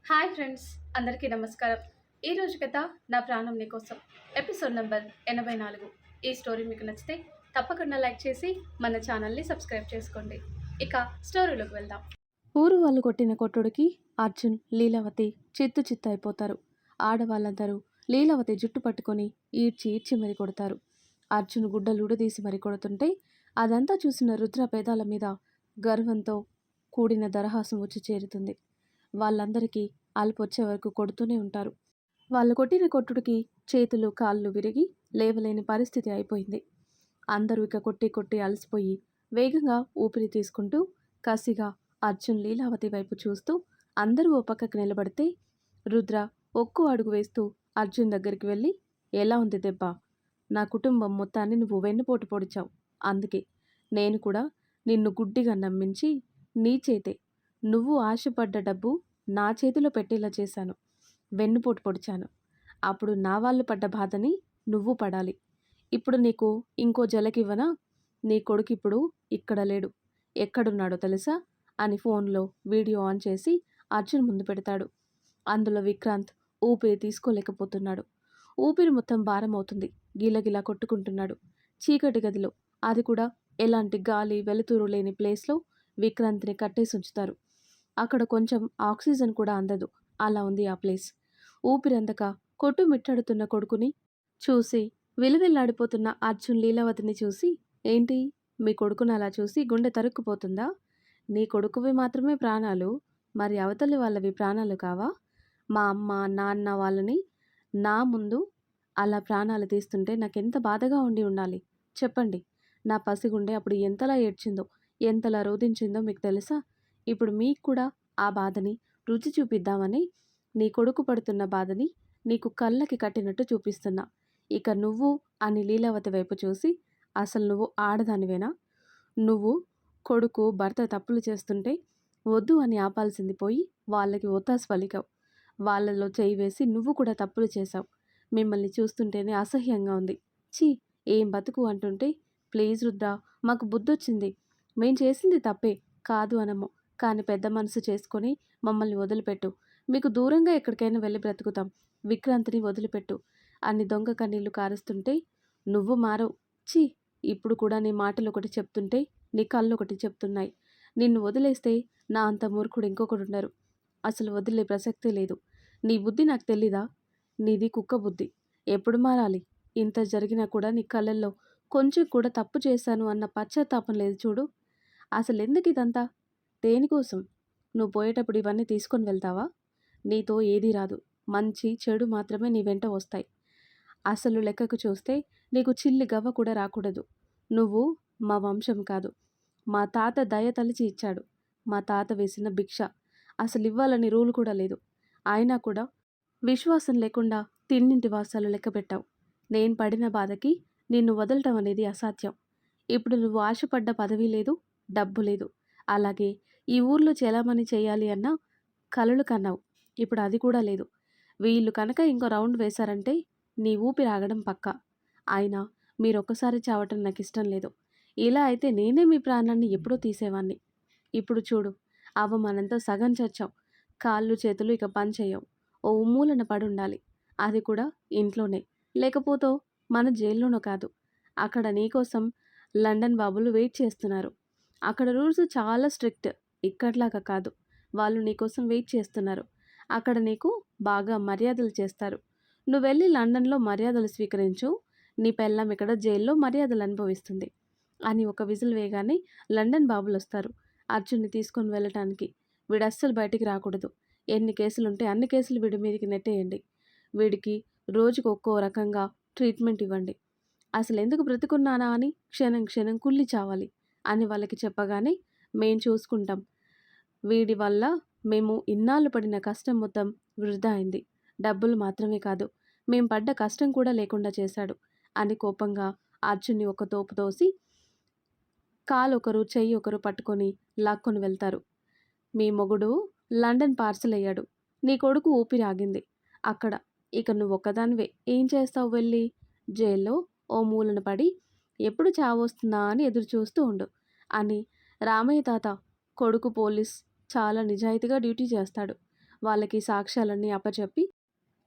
Hi friends, అందరికీ నమస్కారం. ఈరోజు కథ నా ప్రాణం నీకోసం ఎపిసోడ్ నెంబర్ 84. ఈ స్టోరీ మీకు నచ్చితే తప్పకుండా లైక్ చేసి మన ఛానల్ని సబ్స్క్రైబ్ చేసుకోండి. ఇక స్టోరీలోకి వెళ్దాం. ఊరు వాళ్ళు కొట్టిన కొట్టుడికి అర్జున్, లీలావతి చిత్తు చిత్తు అయిపోతారు. ఆడవాళ్ళందరూ లీలావతి జుట్టు పట్టుకొని ఈడ్చి ఈడ్చి మరి కొడతారు. అర్జున్ గుడ్డలుడదీసి మరి కొడుతుంటే అదంతా చూసిన రుద్ర పేదాల మీద గర్వంతో కూడిన దరహాసం వచ్చి చేరుతుంది. వాళ్ళందరికీ అలుపొచ్చే వరకు కొడుతూనే ఉంటారు. వాళ్ళు కొట్టిన కొట్టుడికి చేతులు కాళ్ళు విరిగి లేవలేని పరిస్థితి అయిపోయింది. అందరూ ఇక కొట్టి కొట్టి అలసిపోయి వేగంగా ఊపిరి తీసుకుంటూ కసిగా అర్జున్, లీలావతి వైపు చూస్తూ అందరూ ఓ పక్కకు నిలబడితే రుద్ర ఒక్కో అడుగు వేస్తూ అర్జున్ దగ్గరికి వెళ్ళి, ఎలా ఉంది దెబ్బ? నా కుటుంబం మొత్తాన్ని నువ్వు వెన్నుపోటు పొడిచావు. అందుకే నేను కూడా నిన్ను గుడ్డిగా నమ్మించి నీ చేతే నువ్వు ఆశపడ్డ డబ్బు నా చేతిలో పెట్టేలా చేశాను. వెన్నుపోటు పొడిచాను. అప్పుడు నా వాళ్ళు పడ్డ బాధని నువ్వు పడాలి. ఇప్పుడు నీకు ఇంకో జలకివ్వనా? నీ కొడుకు ఇప్పుడు ఇక్కడ లేడు. ఎక్కడున్నాడో తెలుసా అని ఫోన్లో వీడియో ఆన్ చేసి అర్జున్ ముందు పెడతాడు. అందులో విక్రాంత్ ఊపిరి తీసుకోలేకపోతున్నాడు. ఊపిరి మొత్తం భారం అవుతుంది. గిలగిలా కొట్టుకుంటున్నాడు. చీకటి గదిలో, అది కూడా ఎలాంటి గాలి వెలుతురు లేని ప్లేస్లో విక్రాంత్ని కట్టేసి ఉంచుతారు. అక్కడ కొంచెం ఆక్సిజన్ కూడా అందదు. అలా ఉంది ఆ ప్లేస్. ఊపిరందక కొట్టుమిట్టాడుతున్న కొడుకుని చూసి విలువిల్లాడిపోతున్న అర్జున్, లీలావతిని చూసి, ఏంటి మీ కొడుకును అలా చూసి గుండె తరుక్కుపోతుందా? నీ కొడుకువి మాత్రమే ప్రాణాలు, మరి అవతలి వాళ్ళవి ప్రాణాలు కావా? మా అమ్మ నాన్న వాళ్ళని నా ముందు అలా ప్రాణాలు తీస్తుంటే నాకెంత బాధగా ఉండి ఉండాలి చెప్పండి. నా పసిగుండె అప్పుడు ఎంతలా ఏడ్చిందో, ఎంతలా రోధించిందో మీకు తెలుసా? ఇప్పుడు మీకు కూడా ఆ బాధని రుచి చూపిద్దామని నీ కొడుకు పడుతున్న బాధని నీకు కళ్ళకి కట్టినట్టు చూపిస్తున్నా. ఇక నువ్వు అని లీలావతి వైపు చూసి, అసలు నువ్వు ఆడదానివేనా? నువ్వు కొడుకు భర్త తప్పులు చేస్తుంటే వద్దు అని ఆపాల్సింది పోయి వాళ్ళకి ఒత్తాసు పలికావు. వాళ్ళలో చేయి వేసి నువ్వు కూడా తప్పులు చేశావు. మిమ్మల్ని చూస్తుంటేనే అసహ్యంగా ఉంది. ఛీ, ఏం బతుకు అంటుంటే, ప్లీజ్ రుద్ర, మాకు బుద్ధొచ్చింది. మేం చేసింది తప్పే కాదు అనము, కానీ పెద్ద మనసు చేసుకొని మమ్మల్ని వదిలిపెట్టు. మీకు దూరంగా ఎక్కడికైనా వెళ్ళి బ్రతుకుతాం. విక్రాంత్ని వదిలిపెట్టు అని దొంగ కన్నీళ్లు కారుస్తుంటే, నువ్వు మారవు. ఛీ, ఇప్పుడు కూడా నీ మాటలు ఒకటి చెప్తుంటే నీ కళ్ళు ఒకటి చెప్తున్నాయి. నిన్ను వదిలేస్తే నా అంత మూర్ఖుడు ఇంకొకడున్నారు. అసలు వదిలే ప్రసక్తే లేదు. నీ బుద్ధి నాకు తెలీదా? నీది కుక్క బుద్ధి. ఎప్పుడు మారాలి? ఇంత జరిగినా కూడా నీ కళ్ళల్లో కొంచెం కూడా తప్పు చేశాను అన్న పశ్చాత్తాపం లేదు చూడు. అసలు ఎందుకు ఇదంతా? దేనికోసం? నువ్వు పోయేటప్పుడు ఇవన్నీ తీసుకొని వెళ్తావా? నీతో ఏదీ రాదు. మంచి చెడు మాత్రమే నీ వెంట వస్తాయి. అసలు లెక్కకు చూస్తే నీకు చిల్లి గవ్వ కూడా రాకూడదు. నువ్వు మా వంశం కాదు. మా తాత దయ తలిచి ఇచ్చాడు. మా తాత వేసిన భిక్ష. అసలు ఇవ్వాలని రూల్ కూడా లేదు. అయినా కూడా విశ్వాసం లేకుండా తిన్నింటి వాసాలు లెక్క పెట్టావు. నేను పడిన బాధకి నిన్ను వదలటం అనేది అసాధ్యం. ఇప్పుడు నువ్వు ఆశపడ్డ పదవి లేదు, డబ్బు లేదు. అలాగే ఈ ఊర్లో చెలామణి చేయాలి అన్న కలలు కన్నావు. ఇప్పుడు అది కూడా లేదు. వీళ్ళు కనుక ఇంకో రౌండ్ వేశారంటే నీ ఊపిరి ఆగడం పక్కా. అయినా మీరొక్కసారి చావటం నాకు ఇష్టం లేదు. ఇలా అయితే నేనే మీ ప్రాణాన్ని ఎప్పుడూ తీసేవాణ్ణి. ఇప్పుడు చూడు, అవమానంతో సగం చచ్చావు. కాళ్ళు చేతులు ఇక పని చేయవు. ఓ మూలన పడుండాలి. అది కూడా ఇంట్లోనే. లేకపోతే మన జైల్లోనో కాదు. అక్కడ నీకోసం లండన్ బాబులు వెయిట్ చేస్తున్నారు. అక్కడ రూల్స్ చాలా స్ట్రిక్ట్. ఇక్కడ్లాగా కాదు. వాళ్ళు నీకోసం వెయిట్ చేస్తున్నారు. అక్కడ నీకు బాగా మర్యాదలు చేస్తారు. నువ్వు వెళ్ళి లండన్లో మర్యాదలు స్వీకరించు. నీ పెళ్ళాం ఇక్కడ జైల్లో మర్యాదలు అనుభవిస్తుంది అని ఒక విజిల్ వేయగానే లండన్ బాబులు వస్తారు అర్జున్ని తీసుకొని వెళ్ళటానికి. వీడు అస్సలు బయటికి రాకూడదు. ఎన్ని కేసులుంటే అన్ని కేసులు వీడి మీదకి నెట్టేయండి. వీడికి రోజుకు ఒక్కో రకంగా ట్రీట్మెంట్ ఇవ్వండి. అసలు ఎందుకు బ్రతుకున్నానా అని క్షణం క్షణం కుళ్ళి చావాలి అని వాళ్ళకి చెప్పగానే, మేం చూసుకుంటాం. వీడి వల్ల మేము ఇన్నాళ్ళు పడిన కష్టం మొత్తం వృధా అయింది. డబ్బులు మాత్రమే కాదు, మేం పడ్డ కష్టం కూడా లేకుండా చేశాడు అని కోపంగా అర్జున్ని ఒక తోపు తోసి కాలొకరు చెయ్యి ఒకరు పట్టుకొని లాక్కొని వెళ్తారు. మీ మొగుడు లండన్ పార్సల్ అయ్యాడు. నీ కొడుకు ఊపిరి ఆగింది అక్కడ. ఇక నువ్వు ఒక్కదానివే ఏం చేస్తావు? వెళ్ళి జైల్లో ఓ మూలన పడి ఎప్పుడు చావొస్తుందా అని ఎదురు చూస్తూ ఉండు అని రామయ్య తాత కొడుకు పోలీస్ చాలా నిజాయితీగా డ్యూటీ చేస్తాడు. వాళ్ళకి సాక్ష్యాలన్నీ అప్పచెప్పి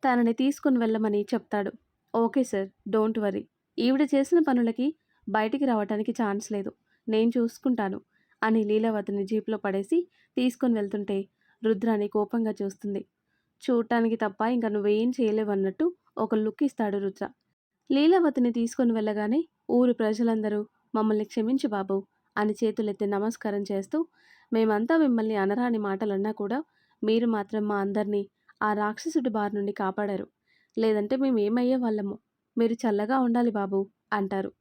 తనని తీసుకుని వెళ్ళమని చెప్తాడు. Okay sir, don't worry. ఈవిడ చేసిన పనులకి బయటికి రావటానికి ఛాన్స్ లేదు. నేను చూసుకుంటాను అని లీలావతిని జీప్లో పడేసి తీసుకొని వెళ్తుంటే రుద్రాని కోపంగా చూస్తుంది. చూడటానికి తప్ప ఇంక నువ్వేం చేయలేవన్నట్టు ఒక లుక్ ఇస్తాడు రుద్ర. లీలావతిని తీసుకొని వెళ్ళగానే ఊరు ప్రజలందరూ మమ్మల్ని క్షమించు బాబు అని చేతులెత్తి నమస్కారం చేస్తూ, మేమంతా మిమ్మల్ని అనరాని మాటలన్నా కూడా మీరు మాత్రం మా అందరినీ ఆ రాక్షసుడి బారి నుండి కాపాడారు. లేదంటే మేమేమయ్యే వాళ్ళము. మీరు చల్లగా ఉండాలి బాబు అంటారు.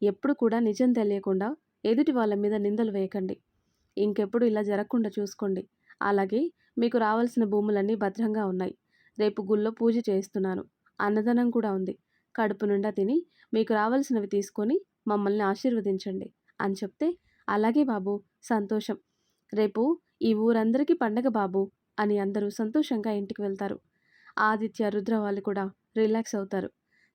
ఎప్పుడు కూడా నిజం తెలియకుండా ఎదుటి వాళ్ళ మీద నిందలు వేయకండి. ఇంకెప్పుడు ఇలా జరగకుండా చూసుకోండి. అలాగే మీకు రావాల్సిన భూములన్నీ భద్రంగా ఉన్నాయి. రేపు గుళ్ళో పూజ చేయిస్తున్నాను. అన్నదానం కూడా ఉంది. కడుపు నిండా తిని మీకు రావాల్సినవి తీసుకొని మమ్మల్ని ఆశీర్వదించండి అని చెప్తే, అలాగే బాబు, సంతోషం. రేపు ఈ ఊరందరికీ పండగ బాబు అని అందరూ సంతోషంగా ఇంటికి వెళ్తారు. ఆదిత్య, రుద్ర వాళ్ళు కూడా రిలాక్స్ అవుతారు.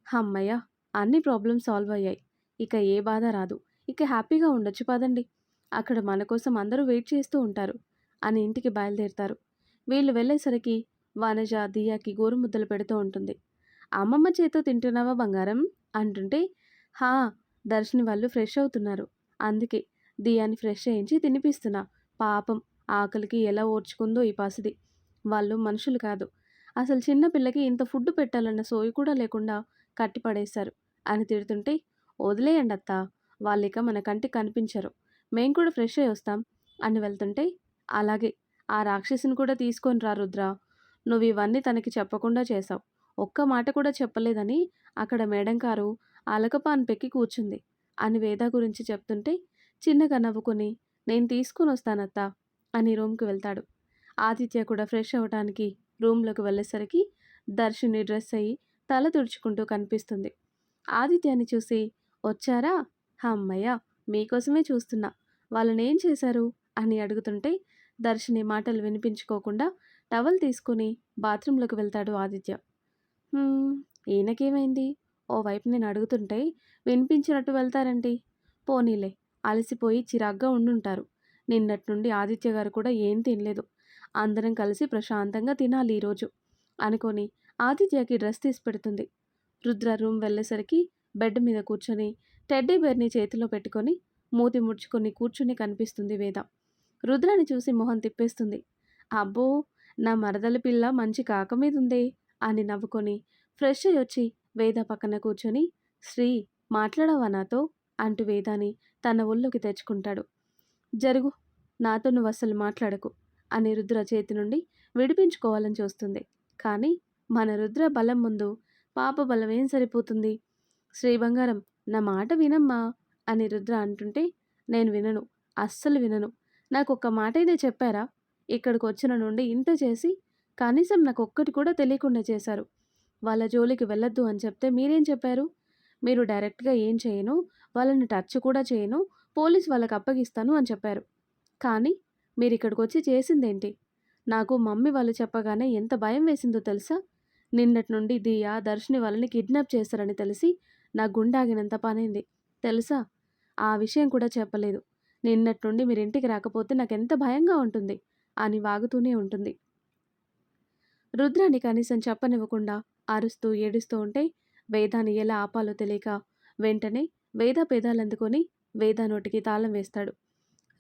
హమ్మయ్య, అన్ని ప్రాబ్లమ్స్ సాల్వ్ అయ్యాయి. ఇక ఏ బాధ రాదు. ఇక హ్యాపీగా ఉండొచ్చు పదండి. అక్కడ మన కోసం అందరూ వెయిట్ చేస్తూ ఉంటారు అని ఇంటికి బయలుదేరుతారు. వీళ్ళు వెళ్ళేసరికి వనజ దియాకి గోరుముద్దలు పెడుతూ ఉంటుంది. అమ్మమ్మ చేతో తింటున్నావా బంగారం అంటుంటే, హా, దర్శిని వాళ్ళు ఫ్రెష్ అవుతున్నారు. అందుకే దియాని ఫ్రెష్ చేయించి తినిపిస్తున్నా. పాపం, ఆకలికి ఎలా ఓర్చుకుందో ఈ పసిది. వాళ్ళు మనుషులు కాదు. అసలు చిన్న పిల్లకి ఇంత ఫుడ్ పెట్టాలన్న సోయి కూడా లేకుండా కట్టిపడేశారు అని తిడుతుంటే, వదిలేయండి అత్తా, వాళ్ళిక మన కంటికి కనిపించరు. మేం కూడా ఫ్రెష్ అయ్యి వస్తాం అని వెళ్తుంటే, అలాగే ఆ రాక్షసిని కూడా తీసుకొని రా రుద్ర. నువ్వు ఇవన్నీ తనకి చెప్పకుండా చేశావు. ఒక్క మాట కూడా చెప్పలేదని అక్కడ మేడం గారు అలకపాన్ పెక్కి కూర్చుంది అని వేద గురించి చెప్తుంటే చిన్నగా నవ్వుకొని, నేను తీసుకొని వస్తానత్తా అని రూమ్కి వెళ్తాడు. ఆదిత్య కూడా ఫ్రెష్ అవ్వటానికి రూమ్లోకి వెళ్ళేసరికి దర్శిని డ్రెస్ అయ్యి తల తుడుచుకుంటూ కనిపిస్తుంది. ఆదిత్యాన్ని చూసి, వచ్చారా? అమ్మయ్య, మీకోసమే చూస్తున్నా. వాళ్ళనేం చేశారు అని అడుగుతుంటే దర్శిని మాటలు వినిపించుకోకుండా టవల్ తీసుకుని బాత్రూంలోకి వెళ్తాడు ఆదిత్య. "హ్మ్, ఈయనకేమైంది? ఓవైపు నేను అడుగుతుంటే వినిపించినట్టు వెళ్తారంటి? పోనీలే, అలసిపోయి చిరాగ్గా ఉండుంటారు. నిన్నటి నుండి ఆదిత్య గారు కూడా ఏం తినలేదు. అందరం కలిసి ప్రశాంతంగా తినాలి ఈరోజు" అనుకొని ఆదిత్యకి డ్రెస్ తీసి పెడుతుంది. రుద్ర రూమ్ వెళ్ళేసరికి బెడ్ మీద కూర్చొని టెడ్డీ బేర్ని చేతిలో పెట్టుకొని మూతి ముడుచుకొని కూర్చుని కనిపిస్తుంది వేద. రుద్రాని చూసి మొహం తిప్పేస్తుంది. అబ్బో, నా మరదలి పిల్ల మంచి కాక మీదుందే అని నవ్వుకొని ఫ్రెష్ అయ్యి వచ్చి వేద పక్కన కూర్చొని, శ్రీ, మాట్లాడవా నాతో అంటూ వేదాని తన ఒళ్ళోకి తెచ్చుకుంటాడు. జరుగు, నాతో నువ్వు అస్సలు మాట్లాడకు అని రుద్ర చేతి నుండి విడిపించుకోవాలని చూస్తుంది. కానీ మన రుద్ర బలం ముందు పాప బలం ఏం సరిపోతుంది? శ్రీ బంగారం, నా మాట వినమ్మా అని రుద్ర అంటుంటే, నేను వినను, అస్సలు వినను. నాకు ఒక్క మాట అయితే చెప్పారా? ఇక్కడికి వచ్చిన నుండి ఇంత చేసి కనీసం నాకు ఒక్కటి కూడా తెలియకుండా చేశారు. వాళ్ళ జోలికి వెళ్ళొద్దు అని చెప్తే మీరేం చెప్పారు? మీరు డైరెక్ట్గా ఏం చేయను, వాళ్ళని టచ్ కూడా చేయను, పోలీస్ వాళ్ళకి అప్పగిస్తాను అని చెప్పారు. కానీ మీరు ఇక్కడికి వచ్చి చేసిందేంటి? నాకు మమ్మీ వాళ్ళు చెప్పగానే ఎంత భయం వేసిందో తెలుసా? నిన్నటి నుండి దియా, దర్శిని వాళ్ళని కిడ్నాప్ చేస్తారని తెలిసి నా గుండాగినంత పనైంది తెలుసా? ఆ విషయం కూడా చెప్పలేదు. నిన్నటి నుండి మీరు ఇంటికి రాకపోతే నాకెంత భయంగా ఉంటుంది అని వాగుతూనే ఉంటుంది. రుద్రాని కనీసం చెప్పనివ్వకుండా అరుస్తూ ఏడుస్తూ ఉంటే వేదాన్ని ఎలా ఆపాలో తెలియక వెంటనే వేద పేదాలందుకొని వేద నోటికి తాళం వేస్తాడు.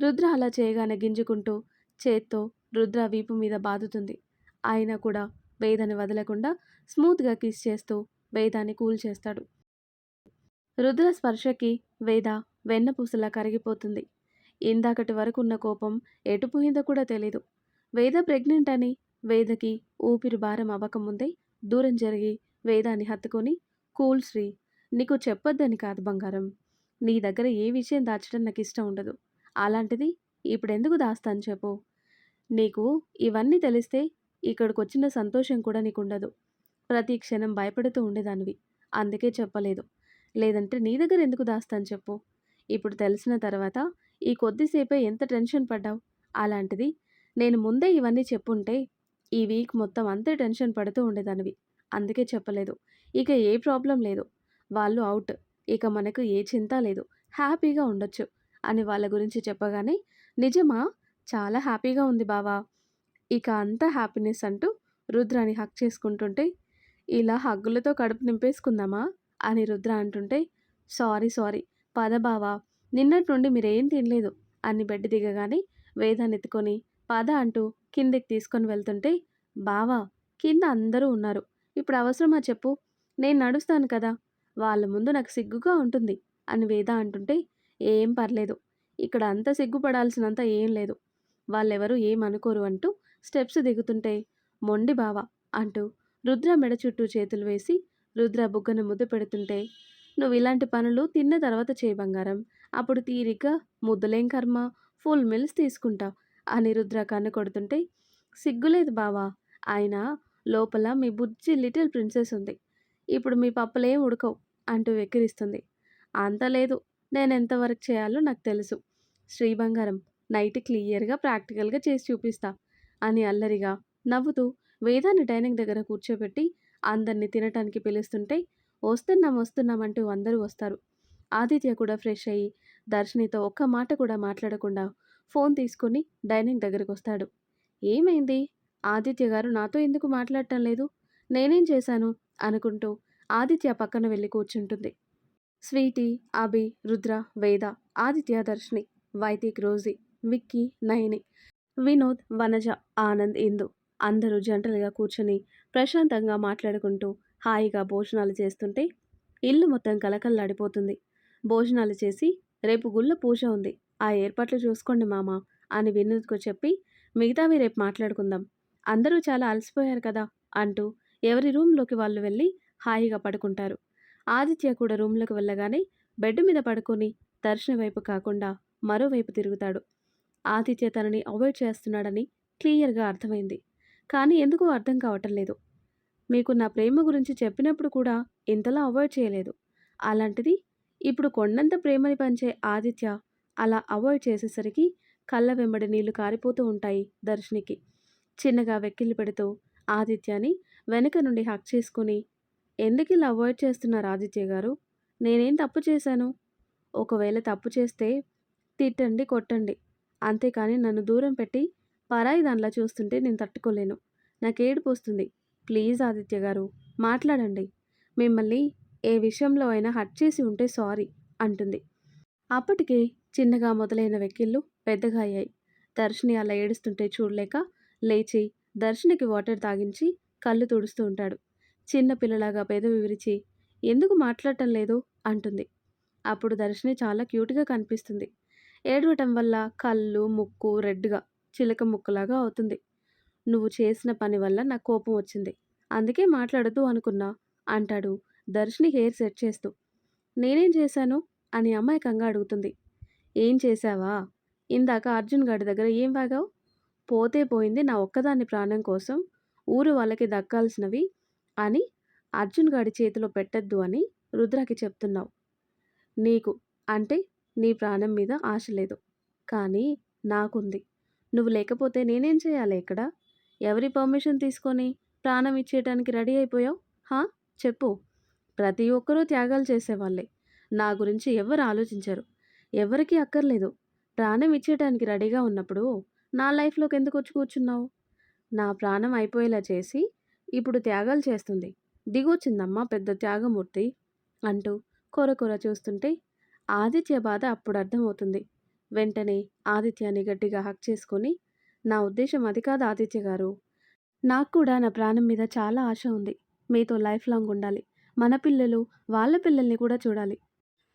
రుద్ర అలా చేయగానే గింజుకుంటూ చేత్తో రుద్ర వీపు మీద బాదుతుంది. అయినా కూడా వేదని వదలకుండా స్మూత్గా కిస్ చేస్తూ వేదాన్ని కూల్ చేస్తాడు. రుద్ర స్పర్శకి వేద వెన్నపూసలా కరిగిపోతుంది. ఇందాకటి వరకు ఉన్న కోపం ఎటుపోయిందో కూడా తెలీదు. వేద ప్రెగ్నెంట్ అని వేదకి ఊపిరి భారం అవ్వకముందే దూరం జరిగి వేదాన్ని హత్తుకొని, కూల్ శ్రీ, నీకు చెప్పొద్దని కాదు బంగారం. నీ దగ్గర ఏ విషయం దాచడం నాకు ఇష్టం ఉండదు. అలాంటిది ఇప్పుడెందుకు దాస్తాను చెప్పు? నీకు ఇవన్నీ తెలిస్తే ఇక్కడికొచ్చిన సంతోషం కూడా నీకుండదు. ప్రతి క్షణం భయపడుతూ ఉండేదానివి. అందుకే చెప్పలేదు. లేదంటే నీ దగ్గర ఎందుకు దాస్తాను చెప్పు? ఇప్పుడు తెలిసిన తర్వాత ఈ కొద్దిసేపే ఎంత టెన్షన్ పడ్డావు. అలాంటిది నేను ముందే ఇవన్నీ చెప్పుంటే ఈ వీక్ మొత్తం అంతే టెన్షన్ పడుతూ ఉండేదానివి. అందుకే చెప్పలేదు. ఇక ఏ ప్రాబ్లం లేదు. వాళ్ళు అవుట్. ఇక మనకు ఏ చింత లేదు. హ్యాపీగా ఉండొచ్చు అని వాళ్ళ గురించి చెప్పగానే, నిజమా? చాలా హ్యాపీగా ఉంది బావా. ఇక అంతా హ్యాపీనెస్ అంటూ రుద్రాని హగ్ చేసుకుంటుంటే, ఇలా హగ్గులతో కడుపు నింపేసుకుందామా అని రుద్ర అంటుంటే, సారీ సారీ, పద బావా, నిన్నటి నుండి మీరేం తినలేదు అని బెడ్ దిగగానే వేదాన్ని ఎత్తుకొని పద అంటూ కిందకి తీసుకొని వెళ్తుంటే, బావా, కింద అందరూ ఉన్నారు, ఇప్పుడు అవసరమా చెప్పు, నేను నడుస్తాను కదా, వాళ్ళ ముందు నాకు సిగ్గుగా ఉంటుంది అని వేద అంటుంటే, ఏం పర్లేదు, ఇక్కడ అంత సిగ్గుపడాల్సినంత ఏం లేదు, వాళ్ళెవరూ ఏమనుకోరు అంటూ స్టెప్స్ దిగుతుంటే, మొండి బావ అంటూ రుద్ర మెడ చుట్టూ చేతులు వేసి రుద్ర బుగ్గన ముద్దు పెడుతుంటే, నువ్వు ఇలాంటి పనులు తిన్న తర్వాత చేయి బంగారం, అప్పుడు తీరిగ్గా ముద్దులేం కర్మ, ఫుల్ మిల్స్ తీసుకుంటా అని రుద్ర కన్ను కొడుతుంటే, సిగ్గులేదు బావా, ఆయన లోపల మీ బుజ్జి లిటిల్ ప్రిన్సెస్ ఉంది, ఇప్పుడు మీ పప్పులేం ఉడకవు అంటూ వెక్కిరిస్తుంది. అంత లేదు, నేను ఎంతవరకు చేయాలో నాకు తెలుసు, శ్రీ బంగారం, నైట్ క్లియర్గా ప్రాక్టికల్గా చేసి చూపిస్తా అని అల్లరిగా నవ్వుతూ వేదాన్ని డైనింగ్ దగ్గర కూర్చోబెట్టి అందరినీ తినటానికి పిలుస్తుంటే, వస్తున్నాం వస్తున్నాం అంటూ అందరూ వస్తారు. ఆదిత్య కూడా ఫ్రెష్ అయ్యి దర్శినితో ఒక్క మాట కూడా మాట్లాడకుండా ఫోన్ తీసుకొని డైనింగ్ దగ్గరికి వస్తాడు. ఏమైంది, ఆదిత్య గారు నాతో ఎందుకు మాట్లాడటం లేదు, నేనేం చేశాను అనుకుంటూ ఆదిత్య పక్కన వెళ్ళి కూర్చుంటుంది. స్వీటీ, అభి, రుద్ర, వేద, ఆదిత్య, దర్శిని, వైదిక్, రోజీ, విక్కీ, నయని, వినోద్, వనజ, ఆనంద్, ఇందు అందరూ జంటలుగా కూర్చొని ప్రశాంతంగా మాట్లాడుకుంటూ హాయిగా భోజనాలు చేస్తుంటే ఇల్లు మొత్తం కలకల్లాడిపోతుంది. భోజనాలు చేసి రేపు గుళ్ళ పూజ ఉంది, ఆ ఏర్పాట్లు చూసుకోండి మామ అని వినోద్కు చెప్పి, మిగతావి రేపు మాట్లాడుకుందాం, అందరూ చాలా అలసిపోయారు కదా అంటూ ఎవరి రూమ్లోకి వాళ్ళు వెళ్ళి హాయిగా పడుకుంటారు. ఆదిత్య కూడా రూమ్లోకి వెళ్ళగానే బెడ్ మీద పడుకొని దర్శన వైపు కాకుండా మరోవైపు తిరుగుతాడు. ఆదిత్య తనని అవాయిడ్ చేస్తున్నాడని క్లియర్గా అర్థమైంది. కానీ ఎందుకో అర్థం కావటం లేదు. మీకు నా ప్రేమ గురించి చెప్పినప్పుడు కూడా ఇంతలా అవాయిడ్ చేయలేదు, అలాంటిది ఇప్పుడు కొండంత ప్రేమని పంచే ఆదిత్య అలా అవాయిడ్ చేసేసరికి కళ్ళ వెంబడి నీళ్లు కారిపోతూ ఉంటాయి దర్శనికి. చిన్నగా వెక్కిళ్ళు పెడుతూ ఆదిత్యని వెనక నుండి హక్ చేసుకుని, ఎందుకు ఇలా అవాయిడ్ చేస్తున్నారు ఆదిత్య గారు, నేనేం తప్పు చేశాను, ఒకవేళ తప్పు చేస్తే తిట్టండి కొట్టండి, అంతేకాని నన్ను దూరం పెట్టి పరాయి దానిలా చూస్తుంటే నేను తట్టుకోలేను, నాకు ఏడుపు వస్తుంది, ప్లీజ్ ఆదిత్య గారు మాట్లాడండి, మిమ్మల్ని ఏ విషయంలో అయినా హర్ట్ చేసి ఉంటే సారీ అంటుంది. అప్పటికే చిన్నగా మొదలైన వెక్కిళ్ళు పెద్దగా అయ్యాయి. దర్శిని అలా ఏడుస్తుంటే చూడలేక లేచి దర్శినికి వాటర్ తాగించి కళ్ళు తుడుస్తూ ఉంటాడు. చిన్న పిల్లలాగా పెదవి విరిచి, ఎందుకు మాట్లాడటం లేదు అంటుంది. అప్పుడు దర్శిని చాలా క్యూట్గా కనిపిస్తుంది. ఏడవటం వల్ల కళ్ళు ముక్కు రెడ్గా చిలక ముక్కులాగా అవుతుంది. నువ్వు చేసిన పని వల్ల నాకు కోపం వచ్చింది, అందుకే మాట్లాడద్దు అనుకున్నా అంటాడు దర్శిని హెయిర్ సెట్ చేస్తూ. నేనేం చేశాను అని అమాయకంగా అడుగుతుంది. ఏం చేశావా, ఇందాక అర్జున్ గాడి దగ్గర ఏం వాగావు, పోతే పోయింది నా ఒక్కదాని ప్రాణం కోసం ఊరు వాళ్ళకి దక్కాల్సినవి అని అర్జున్ గాడి చేతిలో పెట్టద్దు అని రుద్రకి చెప్తున్నావు. నీకు అంటే నీ ప్రాణం మీద ఆశ లేదు, కానీ నాకుంది, నువ్వు లేకపోతే నేనేం చేయాలి ఇక్కడ, ఎవరి పర్మిషన్ తీసుకొని ప్రాణం ఇచ్చేయటానికి రెడీ అయిపోయావు, హా చెప్పు, ప్రతి ఒక్కరూ త్యాగాలు చేసేవాళ్ళే, నా గురించి ఎవరు ఆలోచించరు, ఎవరికీ అక్కర్లేదు, ప్రాణం ఇచ్చేయటానికి రెడీగా ఉన్నప్పుడు నా లైఫ్లోకి ఎందుకు వచ్చి కూర్చున్నావు, నా ప్రాణం అయిపోయేలా చేసి ఇప్పుడు త్యాగాలు చేస్తుంది, దిగొచ్చిందమ్మా పెద్ద త్యాగమూర్తి అంటూ కొర చూస్తుంటే ఆదిత్య బాధ అప్పుడు అర్థమవుతుంది. వెంటనే ఆదిత్యాన్ని గట్టిగా హక్ చేసుకొని, నా ఉద్దేశం అది కాదు ఆదిత్య గారు, నాకు కూడా నా ప్రాణం మీద చాలా ఆశ ఉంది, మీతో లైఫ్ లాంగ్ ఉండాలి, మన పిల్లలు వాళ్ళ పిల్లల్ని కూడా చూడాలి,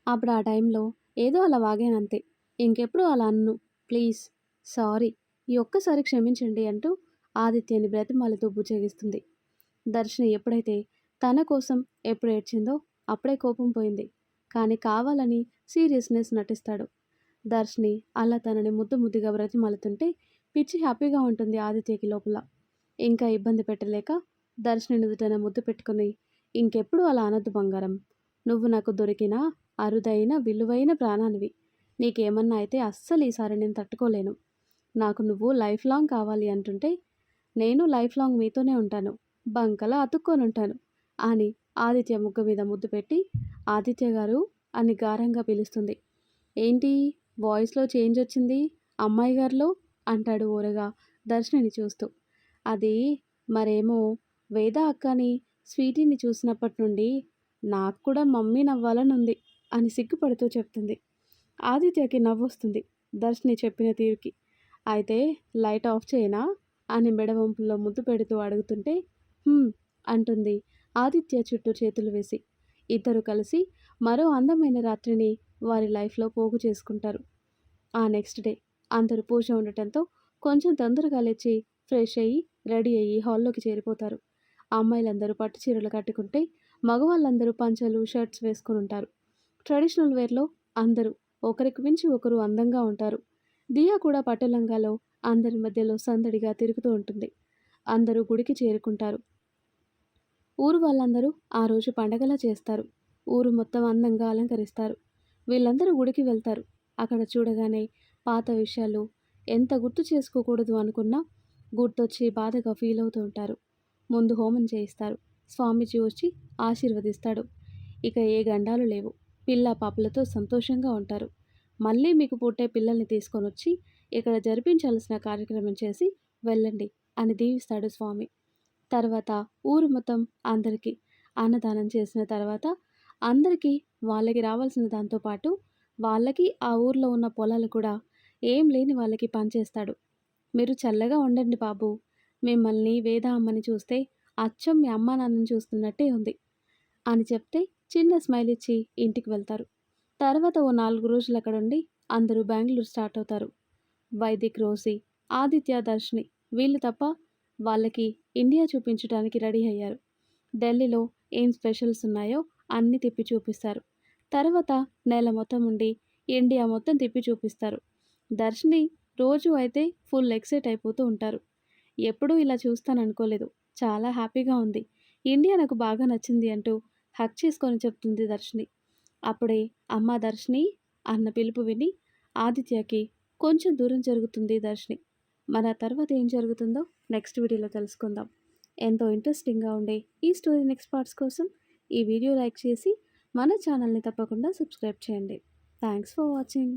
అప్పుడు ఆ టైంలో ఏదో అలా వాగానంతే, ఇంకెప్పుడు అలా అన్ను, ప్లీజ్ సారీ, ఈ ఒక్కసారి క్షమించండి అంటూ ఆదిత్యని బ్రతిమాలతో బుజ్జగిస్తుంది. దర్శిని ఎప్పుడైతే తన కోసం ఎప్పుడు ఏడ్చిందో అప్పుడే కోపం పోయింది. కానీ కావాలని సీరియస్నెస్ నటిస్తాడు. దర్శిని అలా తనని ముద్దుగా బ్రతిమాలుతుంటే పిచ్చి హ్యాపీగా ఉంటుంది ఆదిత్యకి లోపల. ఇంకా ఇబ్బంది పెట్టలేక దర్శిని నుదుటన ముద్దు పెట్టుకుని, ఇంకెప్పుడు అలా అనొద్దు బంగారం, నువ్వు నాకు దొరికిన అరుదైన విలువైన ప్రాణానివి, నీకేమన్నా అయితే అస్సలు ఈసారి నేను తట్టుకోలేను, నాకు నువ్వు లైఫ్ లాంగ్ కావాలి అంటుంటే, నేను లైఫ్ లాంగ్ మీతోనే ఉంటాను, బంకలా అతుక్కొని ఉంటాను అని ఆదిత్య ముగ్గ మీద ముద్దు పెట్టి, ఆదిత్య గారు అని గారంగా పిలుస్తుంది. ఏంటి వాయిస్లో చేంజ్ వచ్చింది అమ్మాయి గారిలో అంటాడు ఊరగా దర్శినిని చూస్తూ. అది మరేమో వేద అక్కని స్వీటీని చూసినప్పటి నుండి నాకు కూడా మమ్మీ నవ్వాలని అని సిగ్గుపడుతూ చెప్తుంది. ఆదిత్యకి నవ్వొస్తుంది దర్శిని చెప్పిన తీరుకి. అయితే లైట్ ఆఫ్ చేయనా అని మెడవంపుల్లో ముద్దు పెడుతూ అడుగుతుంటే "హ్మ్" అంటుంది ఆదిత్య చుట్టూ చేతులు వేసి. ఇద్దరు కలిసి మరో అందమైన రాత్రిని వారి లైఫ్లో పోగు చేసుకుంటారు. ఆ నెక్స్ట్ డే అందరూ పూజ ఉండటంతో కొంచెం తొందరగా లేచి ఫ్రెష్ అయ్యి రెడీ అయ్యి హాల్లోకి చేరిపోతారు. అమ్మాయిలందరూ పట్టు చీరలు కట్టుకుంటే మగవాళ్ళందరూ పంచలు షర్ట్స్ వేసుకుని ఉంటారు. ట్రెడిషనల్ వేర్లో అందరూ ఒకరికి మించి ఒకరు అందంగా ఉంటారు. దియా కూడా పట్టు లంగాలో అందరి మధ్యలో సందడిగా తిరుగుతూ ఉంటుంది. అందరూ గుడికి చేరుకుంటారు. ఊరు వాళ్ళందరూ ఆ రోజు పండగలా చేస్తారు. ఊరు మొత్తం అందంగా అలంకరిస్తారు. వీళ్ళందరూ గుడికి వెళ్తారు. అక్కడ చూడగానే పాత విషయాలు ఎంత గుర్తు చేసుకోకూడదు అనుకున్నా గుర్తొచ్చి బాధగా ఫీల్ అవుతూ ఉంటారు. ముందు హోమం చేయిస్తారు. స్వామీజీ వచ్చి ఆశీర్వదిస్తాడు. ఇక ఏ గండాలు లేవు. పిల్ల పాపలతో సంతోషంగా ఉంటారు. మళ్ళీ మీకు పుట్టే పిల్లల్ని తీసుకొనొచ్చి ఇక్కడ జరిపించాల్సిన కార్యక్రమం చేసి వెళ్ళండి అని దీవిస్తాడు స్వామి. తర్వాత ఊరు మొత్తం అందరికీ అన్నదానం చేసిన తర్వాత అందరికీ వాళ్ళకి రావాల్సిన దాంతో పాటు వాళ్ళకి ఆ ఊర్లో ఉన్న పొలాలు కూడా ఏం లేని వాళ్ళకి పంచేస్తాడు. మీరు చల్లగా ఉండండి బాబు. మిమ్మల్ని వేద అమ్మని చూస్తే అచ్చం మీ అమ్మా నాన్నని చూస్తున్నట్టే ఉంది అని చెప్తే చిన్న స్మైల్ ఇచ్చి ఇంటికి వెళ్తారు. తర్వాత ఓ 4 రోజులు అక్కడుండి అందరూ బెంగుళూరు స్టార్ట్ అవుతారు. వైదిక్, రోసి, ఆదిత్య, దర్శిని వీళ్ళు తప్ప వాళ్ళకి ఇండియా చూపించడానికి రెడీ అయ్యారు. ఢిల్లీలో ఏం స్పెషల్స్ ఉన్నాయో అన్నీ తిప్పి చూపిస్తారు. తర్వాత నెల మొత్తం ఉండి ఇండియా మొత్తం తిప్పి చూపిస్తారు. దర్శిని రోజు అయితే ఫుల్ ఎక్సైట్ అయిపోతూ ఉంటారు. ఎప్పుడూ ఇలా చూస్తాననుకోలేదు. చాలా హ్యాపీగా ఉంది. ఇండియా నాకు బాగా నచ్చింది అంటూ హగ్ చేసుకొని చెప్తుంది దర్శిని. అప్పుడే అమ్మ దర్శిని అన్న పిలుపు విని ఆదిత్యకి కొంచెం దూరం జరుగుతుంది దర్శిని. మన తర్వాత ఏం జరుగుతుందో నెక్స్ట్ వీడియోలో తెలుసుకుందాం. ఎంతో ఇంట్రెస్టింగ్గా ఉండే ఈ స్టోరీ నెక్స్ట్ పార్ట్స్ కోసం ఈ వీడియో లైక్ చేసి మన ఛానల్ని తప్పకుండా సబ్స్క్రైబ్ చేయండి. Thanks for watching.